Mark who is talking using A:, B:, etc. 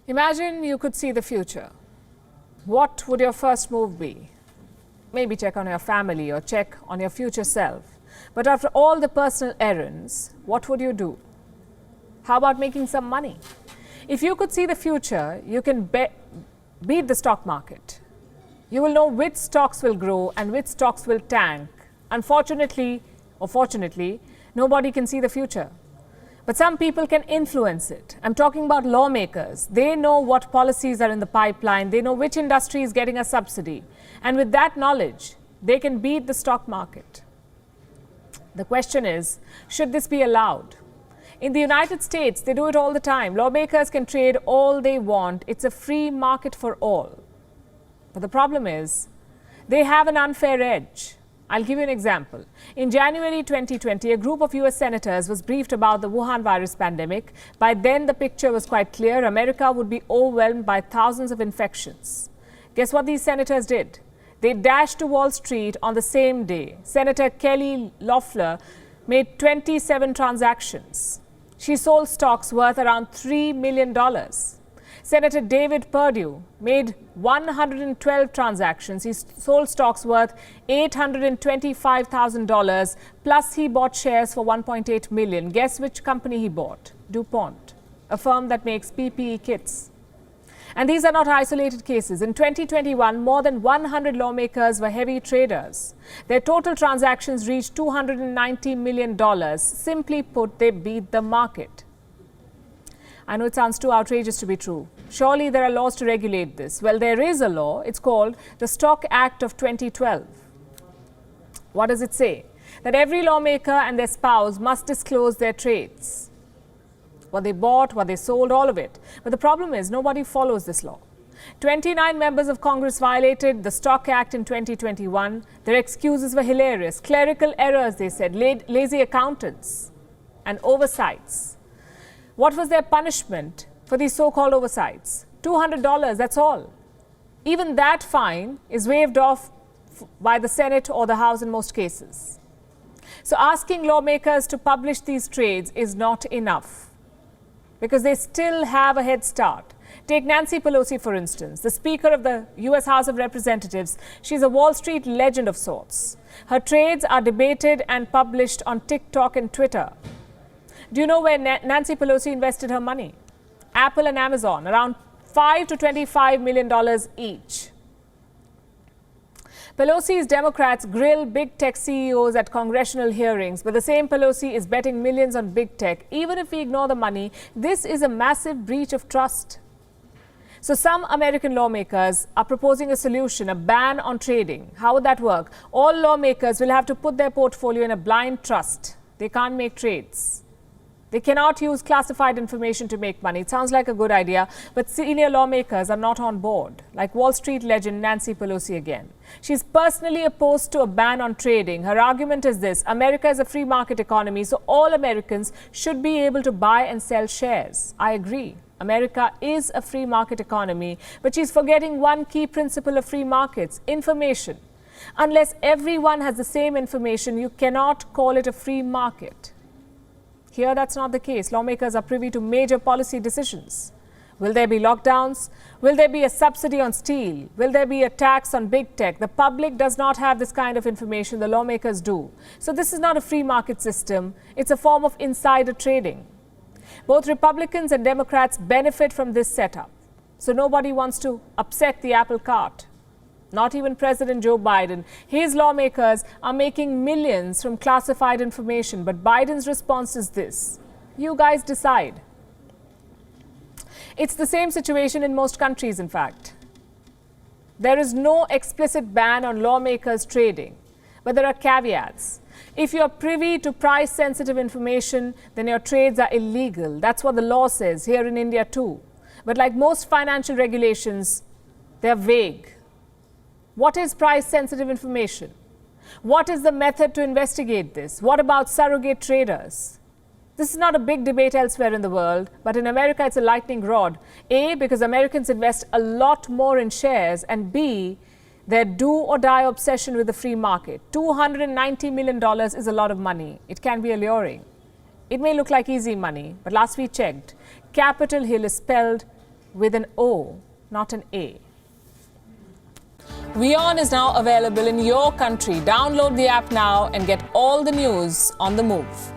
A: Imagine you could see the future. What would your first move be? Maybe check on your family or check on your future self. But after all the personal errands, what would you do? How about making some money? If you could see the future, you can beat the stock market. You will know which stocks will grow and which stocks will tank. Unfortunately, or fortunately, nobody can see the future. But some people can influence it. I'm talking about lawmakers. They know what policies are in the pipeline. They know which industry is getting a subsidy. And with that knowledge, they can beat the stock market. The question is, should this be allowed? In the United States, they do it all the time. Lawmakers can trade all they want. It's a free market for all. But the problem is, they have an unfair edge. I'll give you an example. In January 2020, a group of US senators was briefed about the Wuhan virus pandemic. By then, the picture was quite clear. America would be overwhelmed by thousands of infections. Guess what these senators did? They dashed to Wall Street on the same day. Senator Kelly Loeffler made 27 transactions. She sold stocks worth around $3 million. Senator David Perdue made 112 transactions. He sold stocks worth $825,000, plus he bought shares for $1.8 million. Guess which company he bought? DuPont, a firm that makes PPE kits. And these are not isolated cases. In 2021, more than 100 lawmakers were heavy traders. Their total transactions reached $290 million. Simply put, they beat the market. I know it sounds too outrageous to be true. Surely there are laws to regulate this. Well, there is a law. It's called the Stock Act of 2012. What does it say? That every lawmaker and their spouse must disclose their trades. What they bought, what they sold, all of it. But the problem is nobody follows this law. 29 members of Congress violated the Stock Act in 2021. Their excuses were hilarious. Clerical errors, they said, lazy accountants, and oversights. What was their punishment for these so-called oversights? $200, that's all. Even that fine is waived off by the Senate or the House in most cases. So asking lawmakers to publish these trades is not enough, because they still have a head start. Take Nancy Pelosi, for instance, the Speaker of the US House of Representatives. She's a Wall Street legend of sorts. Her trades are debated and published on TikTok and Twitter. Do you know where Nancy Pelosi invested her money? Apple and Amazon, around $5 to $25 million each. Pelosi's Democrats grill big tech CEOs at congressional hearings, but the same Pelosi is betting millions on big tech. Even if we ignore the money, this is a massive breach of trust. So some American lawmakers are proposing a solution, a ban on trading. How would that work? All lawmakers will have to put their portfolio in a blind trust. They can't make trades. They cannot use classified information to make money. It sounds like a good idea, but senior lawmakers are not on board, like Wall Street legend Nancy Pelosi again. She's personally opposed to a ban on trading. Her argument is this: America is a free market economy, so all Americans should be able to buy and sell shares. I agree. America is a free market economy, but she's forgetting one key principle of free markets: information. Unless everyone has the same information, you cannot call it a free market. Here, that's not the case. Lawmakers are privy to major policy decisions. Will there be lockdowns? Will there be a subsidy on steel? Will there be a tax on big tech? The public does not have this kind of information. The lawmakers do. So this is not a free market system. It's a form of insider trading. Both Republicans and Democrats benefit from this setup. So nobody wants to upset the apple cart. Not even President Joe Biden. His lawmakers are making millions from classified information. But Biden's response is this: you guys decide. It's the same situation in most countries, in fact. There is no explicit ban on lawmakers trading, but there are caveats. If you're privy to price-sensitive information, then your trades are illegal. That's what the law says here in India too. But like most financial regulations, they're vague. What is price-sensitive information? What is the method to investigate this? What about surrogate traders? This is not a big debate elsewhere in the world, but in America it's a lightning rod. A, because Americans invest a lot more in shares, and B, their do-or-die obsession with the free market. $290 million is a lot of money. It can be alluring. It may look like easy money, but last we checked, Capitol Hill is spelled with an O, not an A. WION is now available in your country. Download the app now and get all the news on the move.